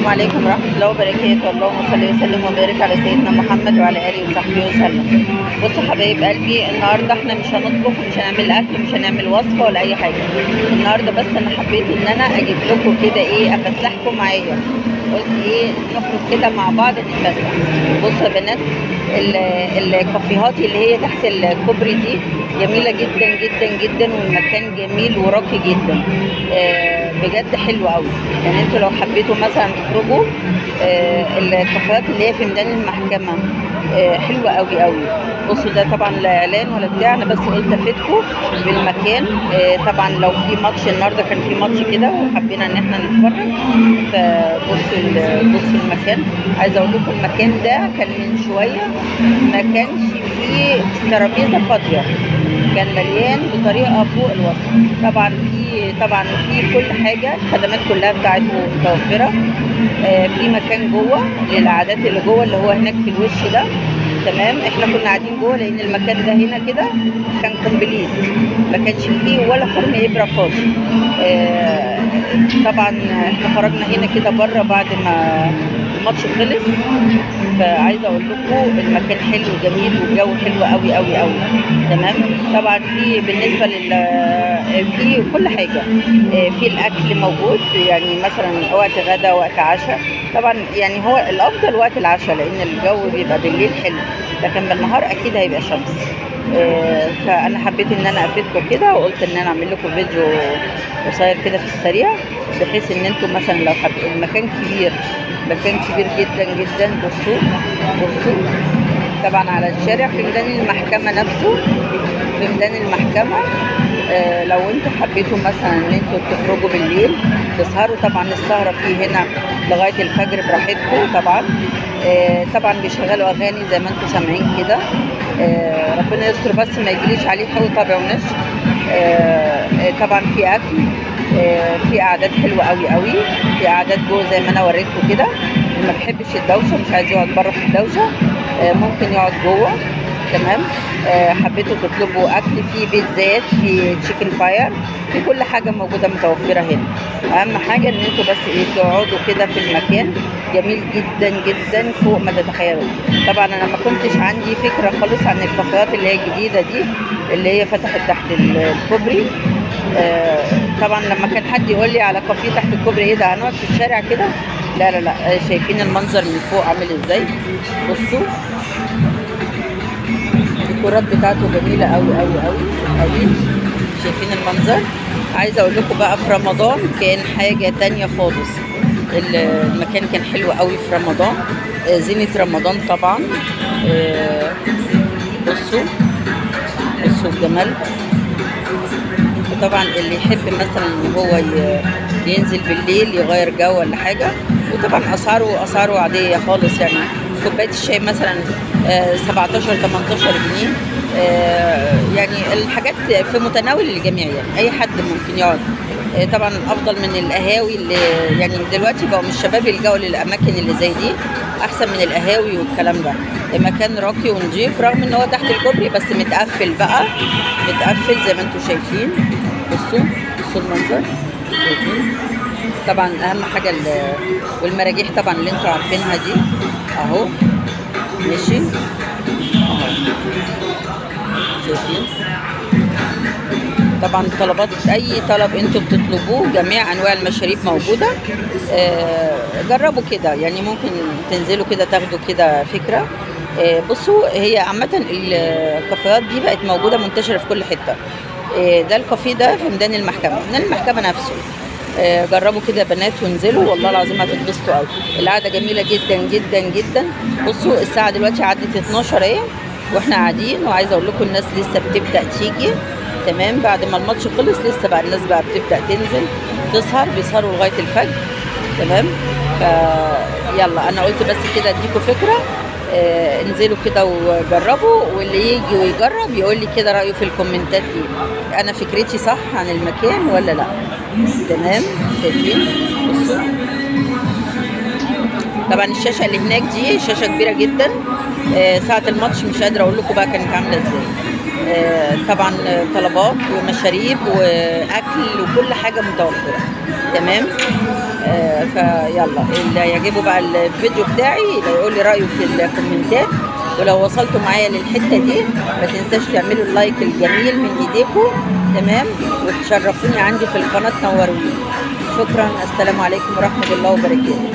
السلام عليكم ورحمة الله وبركاته. اللهم صل وسلم وبارك على سيدنا محمد وعلى آله وصحبه وسلم. بصوا حبايب قلبي، النهارده احنا مش هنطبخ ومش هنعمل أكل، مش هنعمل وصفة ولا أي حاجة. النهارده بس أنا حبيت إن أنا أجيب لكم كده إيه، أفسحكم معايا. قلت إيه، نخرج كده مع بعض نتفسح. بصوا يا بنات، الكافيهات اللي هي تحت الكوبري دي جميلة جدا جدا جدا، والمكان جميل وراقي جدا. بجد حلو قوي. يعني انتوا لو حبيتوا مثلا تخرجوا، الكافيهات اللي هي في ميدان المحكمة حلوة قوي قوي. بصوا ده طبعا لا اعلان ولا بتاع، انا بس قلت افيدكم بالمكان. طبعا لو في ماتش النهارده، كان في ماتش كده وحبينا ان احنا نتفرج. بصوا المكان. عايزه اقول لكم المكان ده كان من شويه ما كانش فيه ترابيزه فاضيه، كان مليان بطريقه فوق الوصف. طبعا في كل حاجه، الخدمات كلها بتاعته متوفره. في مكان جوه للقعدات اللي جوه، اللي هو هناك في الوش ده. تمام، احنا كنا قاعدين جوه لان المكان ده هنا كده كان كومبليت، ما كانش فيه ولا خرم ابره فاضي. طبعا احنا خرجنا هنا كده بره بعد ما الماتش خلص. فعايزه اقول لكم المكان حلو وجميل والجو حلو قوي قوي قوي. تمام. طبعا في بالنسبه في كل حاجه. في الاكل موجود، يعني مثلا وقت غدا وقت عشاء. طبعا يعني هو الافضل وقت العشاء لان الجو بيبقى بالليل حلو، لكن بالنهار اكيد هيبقى شمس. فانا حبيت ان انا افيدكم كده، وقلت ان انا اعمل لكم فيديو قصير كده في السريع، بحيث ان انتم مثلا لو المكان كبير، مكان كبير جدا جدا. بصوا طبعا على الشارع في ميدان المحكمة نفسه، في ميدان المحكمة. لو انتوا حبيتوا مثلا ان انتوا تخرجوا بالليل تسهروا، طبعا السهرة فيه هنا لغاية الفجر براحتكم. طبعا بيشغلوا اغاني زي ما انتوا سامعين كده. ربنا يستر بس ما يجيليش عليه حاول طبع ونشر. طبعا في اكل، في قعدات حلوه قوي قوي، في قعدات جوه زي ما انا وريتكم كده. اللي ما بيحبش الدوشه، مش عايز يقعد بره في الدوشه، ممكن يقعد جوه. تمام. حبيتوا تطلبوا اكل، في بيتزات، في تشيكن فاير، في كل حاجه موجوده متوفره هنا. اهم حاجه ان انتوا بس ايه، تقعدوا كده في المكان جميل جدا جدا فوق ما تتخيلوا. طبعا انا ما كنتش عندي فكره خالص عن الكافيهات اللي هي الجديده دي اللي هي فتحت تحت الكوبري. طبعا لما كان حد يقول لي على كافيه تحت الكوبري، ايه ده هنقعد في الشارع كده؟ لا لا لا. شايفين المنظر من فوق عامل ازاي؟ بصوا الديكورات بتاعته جميله قوي قوي قوي قوي. شايفين المنظر؟ عايزه اقول لكم بقى في رمضان كان حاجه تانية خالص. المكان كان حلو قوي في رمضان، زينة رمضان طبعا. بصوا الجمال. طبعا اللي يحب مثلا ان هو ينزل بالليل يغير جو ولا حاجه، وطبعا اسعاره عاديه خالص. يعني كوبايه الشاي مثلا 17 18 جنيه. يعني الحاجات في متناول الجميع، يعني اي حد ممكن يقعد. طبعا افضل من القهاوي اللي يعني دلوقتي بقوا مش شباب يلجأوا للاماكن اللي زي دي، احسن من القهاوي والكلام ده. مكان راقي ونضيف رغم ان هو تحت الكوبري، بس متقفل بقى، متقفل زي ما انتم شايفين. بصوا المنظر. شايفين؟ طبعا اهم حاجه والمراجيح طبعا اللي انتوا عارفينها دي اهو. ماشي اهو. شايفين؟ طبعا طلبات، اي طلب انتوا بتطلبوه، جميع انواع المشاريب موجوده. جربوا كده، يعني ممكن تنزلوا كده تاخدوا كده فكره. بصوا هي عامه الكافيهات دي بقت موجوده منتشره في كل حته. ده الكافيه ده في ميدان المحكمه نفسه. جربوا كده بنات وانزلوا، والله العظيم هتتبسطوا قوي. القعده جميله جدا جدا جدا. بصوا الساعه دلوقتي عدت 12 اهي واحنا قاعدين، وعايزه اقول لكم الناس لسه بتبدا تيجي. تمام، بعد ما الماتش خلص لسه بقى الناس بقى بتبدا تنزل تسهر، بيسهروا لغايه الفجر. تمام. يلا انا قلت بس كده اديكم فكره. انزلوا كده وجربوا، واللي يجي ويجرب يقول لي كده رايه في الكومنتات ايه، انا فكرتي صح عن المكان ولا لا. تمام. شايفين؟ بصوا طبعا الشاشه اللي هناك دي شاشه كبيره جدا. ساعه الماتش مش قادره اقول لكم بقى كانت عامله ازاي. طبعا طلبات ومشاريب واكل وكل حاجه متوفره. تمام. فيلا اللي هيعجبه بقى الفيديو بتاعي يقول لي رايه في الكومنتات، ولو وصلتوا معايا للحته دي ما تنساش تعملوا اللايك الجميل من ايديكم. تمام. وتشرفوني عندي في القناه، تنوروني. شكرا. السلام عليكم ورحمه الله وبركاته.